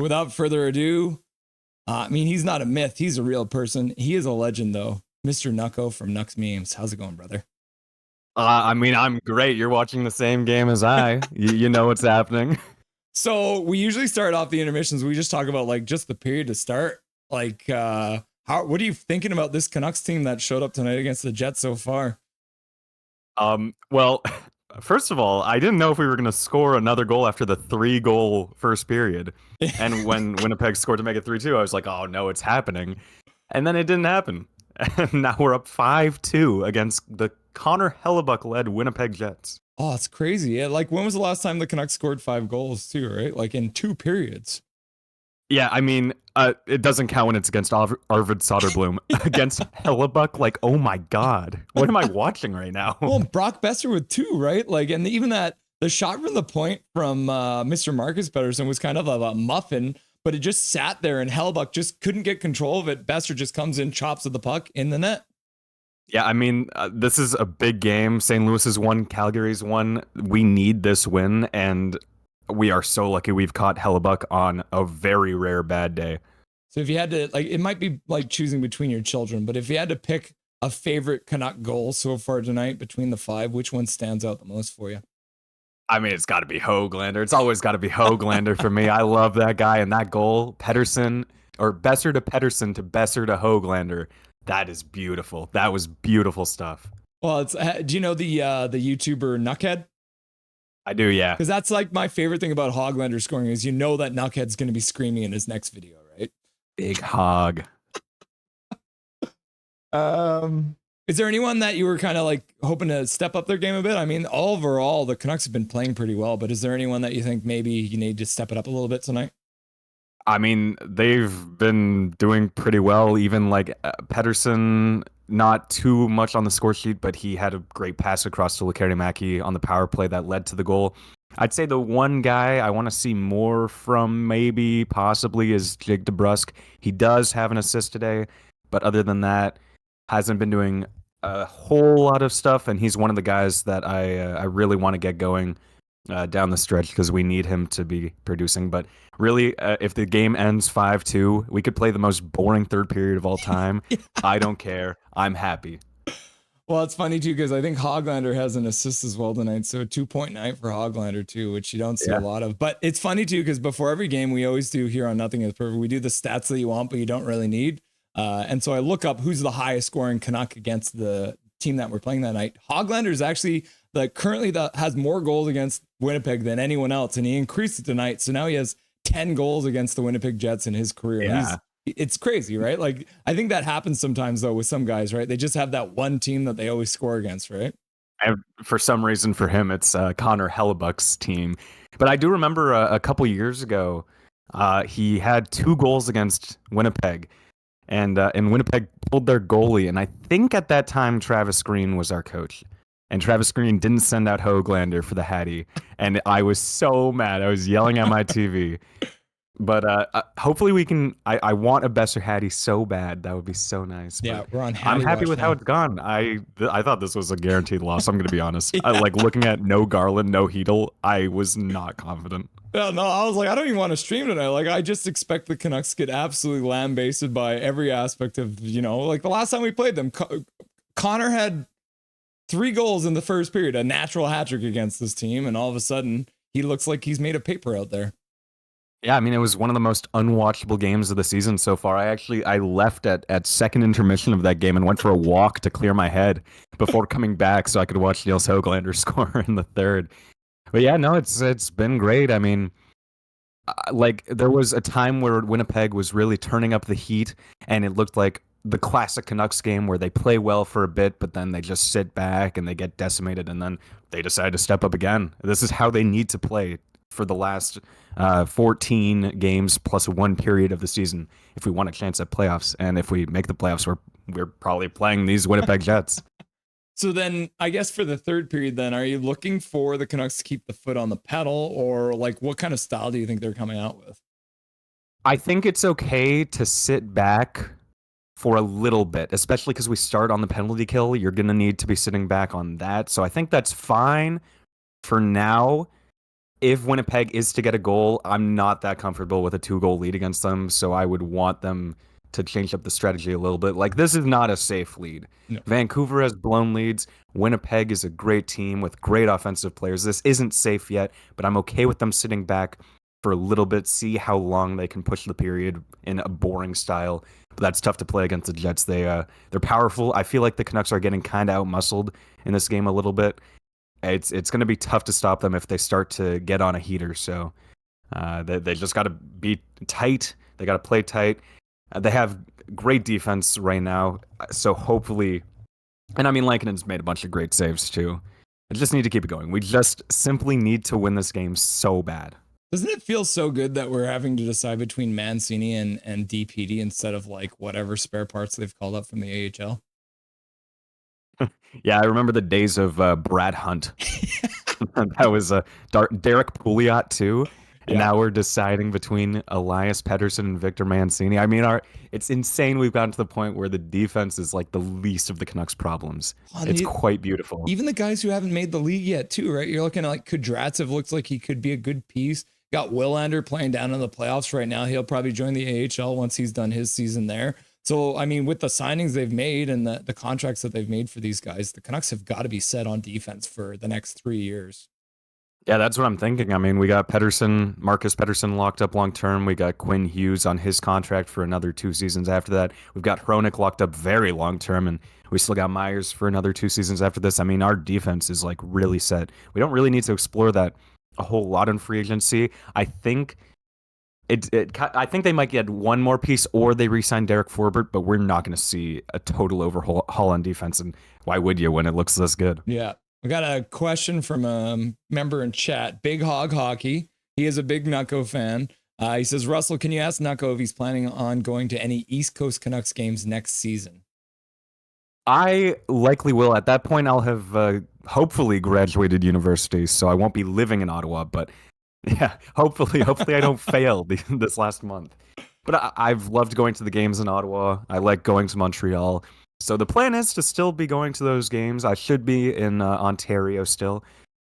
without further ado, I mean, he's not a myth. He's a real person. He is a legend, though. Mr. Nucko from nucksmemes. How's it going, brother? I mean, I'm great. You're watching the same game as I. You know what's happening. So we usually start off the intermissions. We just talk about like just the period to start. Like, what are you thinking about this Canucks team that showed up tonight against the Jets so far? Well, first of all, I didn't know if we were going to score another goal after the 3-goal first period. And when Winnipeg scored to make it 3-2, I was like, oh no, it's happening. And then it didn't happen. And now we're up 5-2 against the Connor Hellebuck-led Winnipeg Jets. Oh, it's crazy. Yeah, like when was the last time the Canucks scored 5 goals too, right? Like in 2 periods. Yeah, I mean, it doesn't count when it's against Arvid Soderblom. Against Hellebuck, like, oh my God. What am I watching right now? Well, Brock Besser with 2, right? Like, and even that, the shot from the point from Mr. Marcus Pettersson was kind of a muffin, but it just sat there and Hellebuck just couldn't get control of it. Besser just comes in, chops at the puck in the net. Yeah, I mean, this is a big game. St. Louis has won, Calgary's won. We need this win, and we are so lucky we've caught Hellebuck on a very rare bad day. So if you had to, like, it might be like choosing between your children, but if you had to pick a favorite Canuck goal so far tonight between the 5, which one stands out the most for you? I mean, it's got to be Höglander. It's always got to be Höglander for me. I love that guy, and that goal, Pettersson, or Besser to Pettersson to Besser to Höglander. That is beautiful. That was beautiful stuff. Well, it's do you know the YouTuber Nuckhead? I do, yeah. Because that's like my favorite thing about Höglander scoring is you know that Nuckhead's going to be screaming in his next video, right? Big hog. Is there anyone that you were kind of like hoping to step up their game a bit? I mean, overall, the Canucks have been playing pretty well, but is there anyone that you think maybe you need to step it up a little bit tonight? I mean, they've been doing pretty well. Even like Pettersson, not too much on the score sheet, but he had a great pass across to Lekerimäki on the power play that led to the goal. I'd say the one guy I want to see more from, maybe, possibly, is Jake DeBrusk. He does have an assist today, but other than that, hasn't been doing a whole lot of stuff, and he's one of the guys that I really want to get going down the stretch because we need him to be producing. But really, if the game ends 5-2, we could play the most boring third period of all time. Yeah. I don't care. I'm happy. Well, it's funny too because I think Höglander has an assist as well tonight, so 2.9 for Höglander too, which you don't see a lot of. But it's funny too because before every game, we always do here on Nothing Is Perfect, we do the stats that you want but you don't really need. And so I look up who's the highest scoring Canuck against the team that we're playing that night. Höglander is actually currently has more goals against Winnipeg than anyone else, and he increased it tonight. So now he has 10 goals against the Winnipeg Jets in his career. Yeah. It's crazy, right? Like, I think that happens sometimes, though, with some guys, right? They just have that one team that they always score against, right? And for some reason, for him, it's Connor Hellebuck's team. But I do remember a couple years ago, he had 2 goals against Winnipeg. And Winnipeg pulled their goalie. And I think at that time, Travis Green was our coach. And Travis Green didn't send out Höglander for the Hattie. And I was so mad. I was yelling at my TV. But hopefully we can. I want a Besser Hattie so bad. That would be so nice. Yeah, but we're on Hattie I'm happy watch with now. how it's gone. I thought this was a guaranteed loss. I'm going to be honest. Yeah. Like looking at no Garland, no Hedel, I was not confident. Yeah, no, I was like, I don't even want to stream tonight. Like, I just expect the Canucks to get absolutely lambasted by every aspect of, like the last time we played them, Connor had 3 goals in the first period, a natural hat trick against this team, and all of a sudden he looks like he's made a paper out there. Yeah, I mean, it was one of the most unwatchable games of the season so far. I left at second intermission of that game and went for a walk to clear my head before coming back so I could watch Nils Höglander score in the third. But yeah, no, it's been great. I mean, like there was a time where Winnipeg was really turning up the heat, and it looked like the classic Canucks game where they play well for a bit, but then they just sit back and they get decimated, and then they decide to step up again. This is how they need to play for the last 14 games plus 1 period of the season if we want a chance at playoffs. And if we make the playoffs, we're probably playing these Winnipeg Jets. So then I guess for the third period, then are you looking for the Canucks to keep the foot on the pedal, or like what kind of style do you think they're coming out with? I think it's okay to sit back for a little bit, especially because we start on the penalty kill. You're going to need to be sitting back on that. So I think that's fine for now. if Winnipeg is to get a goal, I'm not that comfortable with a 2-goal lead against them, so I would want them to change up the strategy a little bit. Like, this is not a safe lead. No. Vancouver has blown leads. Winnipeg is a great team with great offensive players. This isn't safe yet, but I'm okay with them sitting back for a little bit, see how long they can push the period in a boring style. But that's tough to play against the Jets. They're powerful. I feel like the Canucks are getting kind of outmuscled in this game a little bit. It's going to be tough to stop them if they start to get on a heater. So they just got to be tight. They got to play tight. They have great defense right now. So hopefully, and I mean, Lankinen's made a bunch of great saves too. I just need to keep it going. We just simply need to win this game so bad. Doesn't it feel so good that we're having to decide between Mancini and DPD instead of like whatever spare parts they've called up from the AHL? Yeah, I remember the days of Brad Hunt. That was Derek Pouliot too. And now we're deciding between Elias Pettersson and Victor Mancini. I mean, it's insane we've gotten to the point where the defense is like the least of the Canucks' problems. It's quite beautiful. Even the guys who haven't made the league yet too, right? You're looking at like Kudratsev looks like he could be a good piece. Got Willander playing down in the playoffs right now. He'll probably join the AHL once he's done his season there. So, I mean, with the signings they've made and the contracts that they've made for these guys, the Canucks have got to be set on defense for the next 3 years. Yeah, that's what I'm thinking. I mean, we got Marcus Pettersson locked up long term. We got Quinn Hughes on his contract for another 2 seasons after that. We've got Hronek locked up very long term, and we still got Myers for another 2 seasons after this. I mean, our defense is like really set. We don't really need to explore that a whole lot in free agency. I think I think they might get one more piece, or they re-sign Derek Forbert, but we're not going to see a total overhaul on defense. And why would you when it looks this good? Yeah. We got a question from a member in chat, Big Hog Hockey. He is a big Nucko fan. He says, Russell, can you ask Nucko if he's planning on going to any East Coast Canucks games next season? I likely will. At that point, I'll have hopefully graduated university, so I won't be living in Ottawa. But yeah, hopefully I don't fail this last month. But I've loved going to the games in Ottawa. I like going to Montreal. So the plan is to still be going to those games. I should be in Ontario still.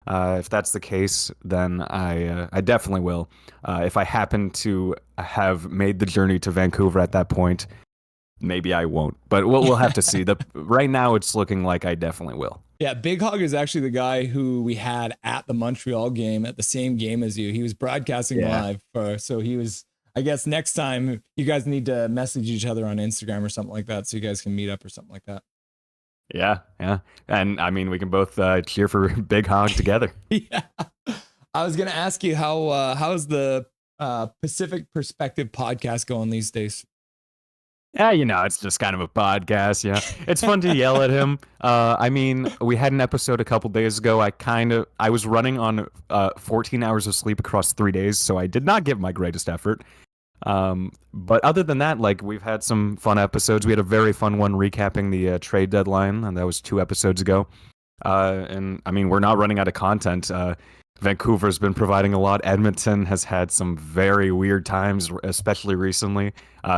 If that's the case, then I definitely will. If I happen to have made the journey to Vancouver at that point, maybe I won't. But we'll have to see. Right now, it's looking like I definitely will. Yeah, Big Hog is actually the guy who we had at the Montreal game at the same game as you. He was broadcasting live. So he was, I guess next time you guys need to message each other on Instagram or something like that so you guys can meet up or something like that. Yeah. And I mean, we can both cheer for Big Hog together. Yeah. I was going to ask you how's the Pacific Perspective podcast going these days? Yeah, it's just kind of a podcast. Yeah, it's fun to yell at him. I mean, we had an episode a couple days ago. I was running on 14 hours of sleep across 3 days, so I did not give my greatest effort. But other than that, like, we've had some fun episodes. We had a very fun one recapping the trade deadline, and that was 2 episodes ago. And I mean, we're not running out of content. Vancouver's been providing a lot. Edmonton has had some very weird times, especially recently.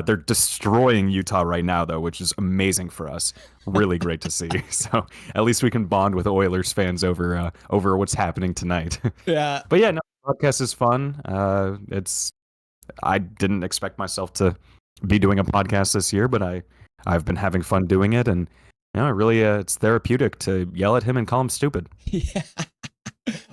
They're destroying Utah right now, though, which is amazing for us. Really great to see. So at least we can bond with Oilers fans over what's happening tonight. Yeah. But yeah, no, the podcast is fun. I didn't expect myself to be doing a podcast this year, but I've been having fun doing it, and really, it's therapeutic to yell at him and call him stupid. Yeah.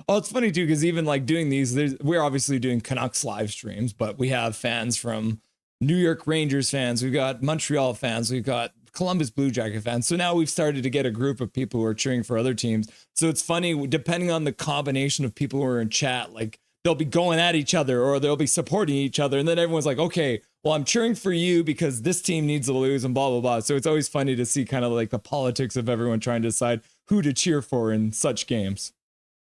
Oh, it's funny too, because even like doing these, we're obviously doing Canucks live streams, but we have fans from New York Rangers fans, we've got Montreal fans, we've got Columbus Blue Jacket fans. So now we've started to get a group of people who are cheering for other teams. So it's funny, depending on the combination of people who are in chat, like they'll be going at each other or they'll be supporting each other. And then everyone's like, okay, well, I'm cheering for you because this team needs to lose and blah, blah, blah. So it's always funny to see kind of like the politics of everyone trying to decide who to cheer for in such games.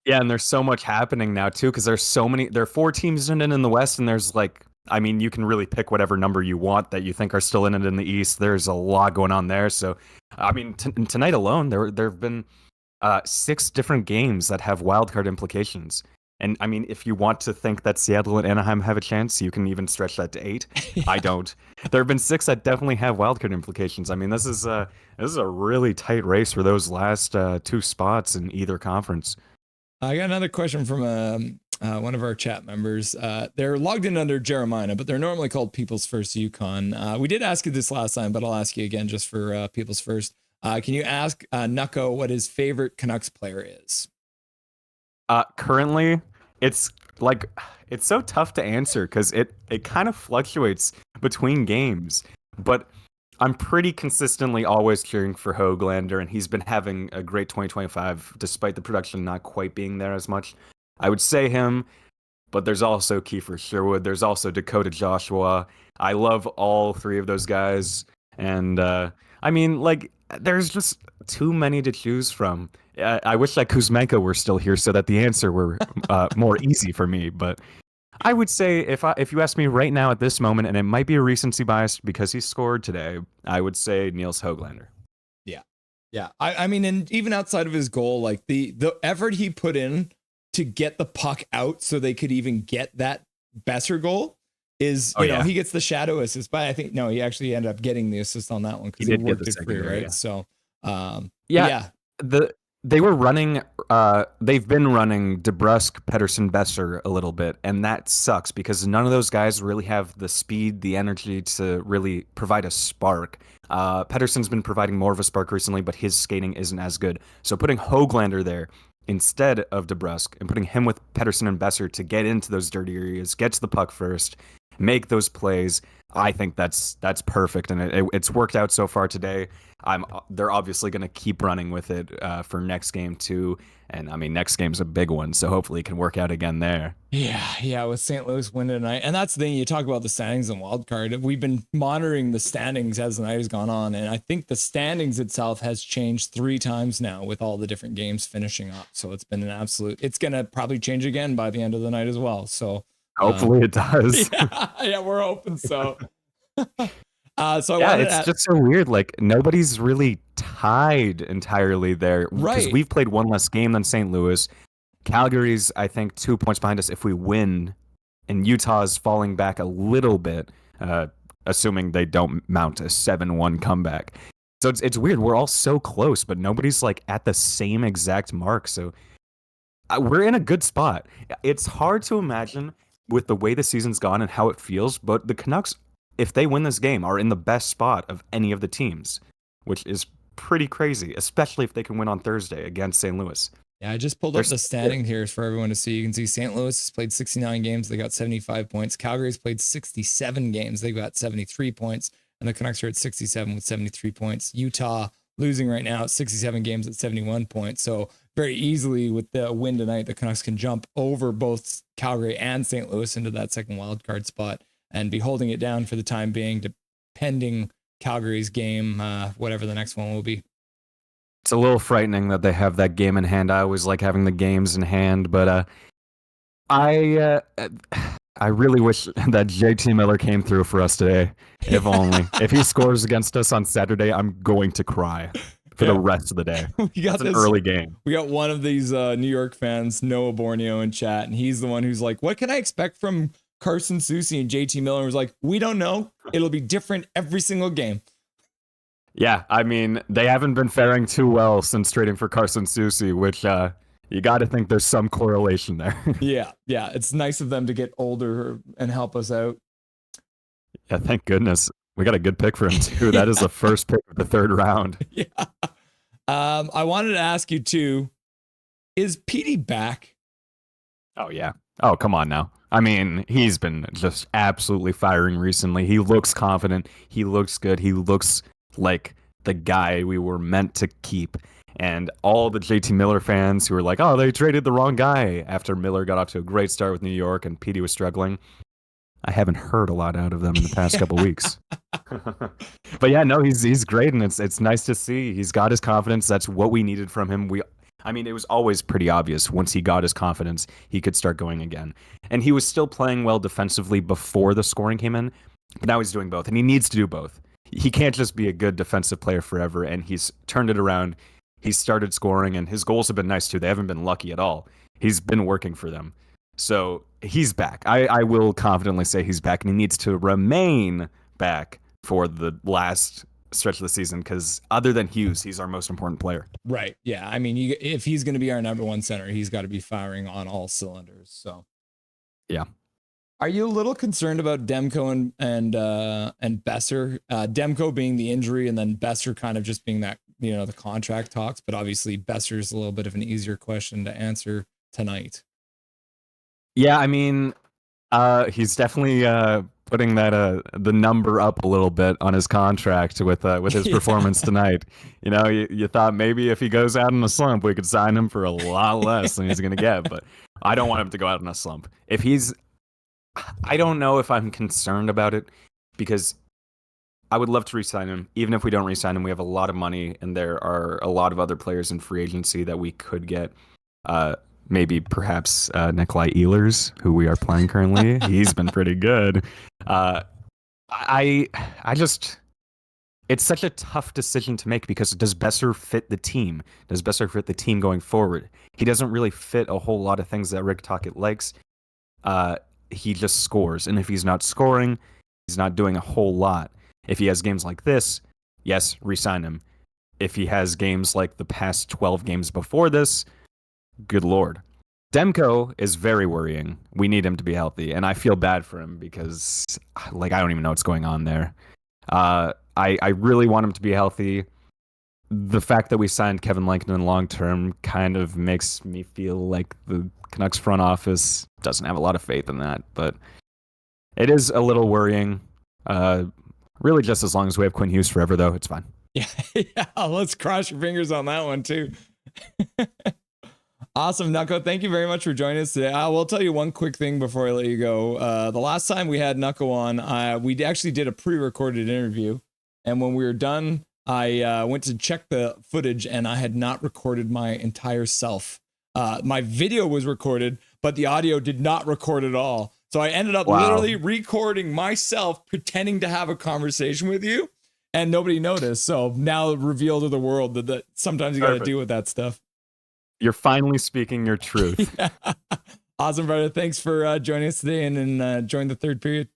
Yeah, and there's so much happening now too, because there are 4 teams in the West, and there's you can really pick whatever number you want that you think are still in it in the East. There's a lot going on there. So, I mean, tonight alone, there have been 6 different games that have wildcard implications. And I mean, if you want to think that Seattle and Anaheim have a chance, you can even stretch that to 8. Yeah. I don't. There have been 6 that definitely have wildcard implications. I mean, this is a really tight race for those last 2 spots in either conference. I got another question from one of our chat members. They're logged in under Jeremiah, but they're normally called People's First Yukon. We did ask you this last time, but I'll ask you again just for People's First. Can you ask Nucko what his favorite Canucks player is? Currently, it's so tough to answer because it kind of fluctuates between games. But I'm pretty consistently always cheering for Höglander, and he's been having a great 2025 despite the production not quite being there as much. I would say him, but there's also Kiefer Sherwood. There's also Dakota Joshua. I love all three of those guys, and I mean, like, there's just too many to choose from. I wish that Kuzmenko were still here so that the answer were more easy for me. But I would say if you ask me right now at this moment, and it might be a recency bias because he scored today, I would say Nils Höglander. Yeah. I mean, and even outside of his goal, like the effort he put in to get the puck out so they could even get that Besser goal is, you know, he gets the shadow assist, but I think, no, he actually ended up getting the assist on that one because he worked it free, right? Yeah. So, They were running, they've been running DeBrusque, Pettersson, Besser a little bit, and that sucks because none of those guys really have the speed, the energy to really provide a spark. Pettersson's been providing more of a spark recently, but his skating isn't as good. So putting Höglander there instead of DeBrusque and putting him with Pettersson and Besser to get into those dirty areas, get to the puck first, make those plays, I think that's perfect, and it's worked out so far today. They're obviously going to keep running with it for next game too, and I mean next game's a big one, so hopefully it can work out again there. Yeah, with St. Louis winning tonight, and that's the thing. You talk about the standings and wild card. We've been monitoring the standings as the night has gone on, and I think the standings itself has changed 3 times now with all the different games finishing up. So it's been an absolute. It's going to probably change again by the end of the night as well. So. Hopefully it does. Yeah, we're hoping so. It's just so weird. Like nobody's really tied entirely there, right? Because we've played one less game than St. Louis. Calgary's, I think, 2 points behind us if we win, and Utah's falling back a little bit, assuming they don't mount a 7-1 comeback. So it's weird. We're all so close, but nobody's like at the same exact mark. So we're in a good spot. It's hard to imagine with the way the season's gone and how it feels, but the Canucks, if they win this game, are in the best spot of any of the teams, which is pretty crazy, especially if they can win on Thursday against St. Louis. Yeah, I just pulled up the standing here for everyone to see. You can see St. Louis has played 69 games. They got 75 points. Calgary's played 67 games. They got 73 points. And the Canucks are at 67 with 73 points. Utah losing right now at 67 games at 71 points. So very easily with the win tonight, the Canucks can jump over both Calgary and St. Louis into that second wildcard spot and be holding it down for the time being, depending Calgary's game, whatever the next one will be. It's a little frightening that they have that game in hand. I always like having the games in hand, but I really wish that JT Miller came through for us today. If only. If he scores against us on Saturday, I'm going to cry for the rest of the day. It's an early game. We got one of these New York fans, Noah Borneo, in chat, and he's the one who's like, what can I expect from Carson Soucy and JT Miller? And was like, we don't know. It'll be different every single game. Yeah, I mean, they haven't been faring too well since trading for Carson Soucy, which you got to think there's some correlation there. Yeah, it's nice of them to get older and help us out. Yeah, thank goodness. We got a good pick for him, too. That is the first pick of the 3rd round. Yeah. I wanted to ask you, too, is Petey back? Oh, yeah. Oh, come on now. I mean, he's been just absolutely firing recently. He looks confident. He looks good. He looks like the guy we were meant to keep. And all the JT Miller fans who were like, oh, they traded the wrong guy after Miller got off to a great start with New York and Petey was struggling. I haven't heard a lot out of them in the past couple weeks. But yeah, no, he's great, and it's nice to see. He's got his confidence. That's what we needed from him. I mean, it was always pretty obvious once he got his confidence, he could start going again. And he was still playing well defensively before the scoring came in, but now he's doing both, and he needs to do both. He can't just be a good defensive player forever, and he's turned it around. He's started scoring, and his goals have been nice too. They haven't been lucky at all. He's been working for them. So he's back. I will confidently say he's back, and he needs to remain back for the last stretch of the season, because other than Hughes, he's our most important player. Right. Yeah. I mean, if he's going to be our number 1 center, he's got to be firing on all cylinders. So Yeah. Are you a little concerned about Demko and Besser? Demko being the injury, and then Besser kind of just being that, the contract talks. But obviously, Besser's a little bit of an easier question to answer tonight. Yeah, I mean, he's definitely putting that the number up a little bit on his contract with his performance tonight. You thought maybe if he goes out in a slump, we could sign him for a lot less than he's going to get. But I don't want him to go out in a slump. I don't know if I'm concerned about it, because I would love to re-sign him. Even if we don't re-sign him, we have a lot of money, and there are a lot of other players in free agency that we could get. Maybe perhaps Nikolai Ehlers, who we are playing currently. He's been pretty good. I just, it's such a tough decision to make, because does Besser fit the team? Does Besser fit the team going forward? He doesn't really fit a whole lot of things that Rick Tocchet likes. He just scores, and if he's not scoring, he's not doing a whole lot. If he has games like this, yes, re-sign him. If he has games like the past 12 games before this, good lord. Demko is very worrying. We need him to be healthy, and I feel bad for him because, I don't even know what's going on there. I really want him to be healthy. The fact that we signed Kevin Lankinen long term kind of makes me feel like the Canucks front office doesn't have a lot of faith in that, but it is a little worrying. Really, just as long as we have Quinn Hughes forever, though, it's fine. Yeah, let's cross your fingers on that one too. Awesome, Nucko. Thank you very much for joining us today. I will tell you one quick thing before I let you go. The last time we had Nucko on, we actually did a pre-recorded interview, and when we were done, I went to check the footage, and I had not recorded my entire self. My video was recorded, but the audio did not record at all. So I ended up literally recording myself pretending to have a conversation with you, and nobody noticed. So now reveal to the world that sometimes you got to deal with that stuff. You're finally speaking your truth. Yeah. Awesome, brother. Thanks for joining us today and join the third period.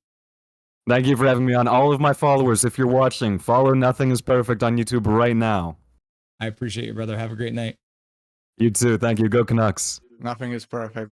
Thank you for having me on. All of my followers, if you're watching, follow Nothing is Perfect on YouTube right now. I appreciate you, brother. Have a great night. You too. Thank you. Go Canucks. Nothing is perfect.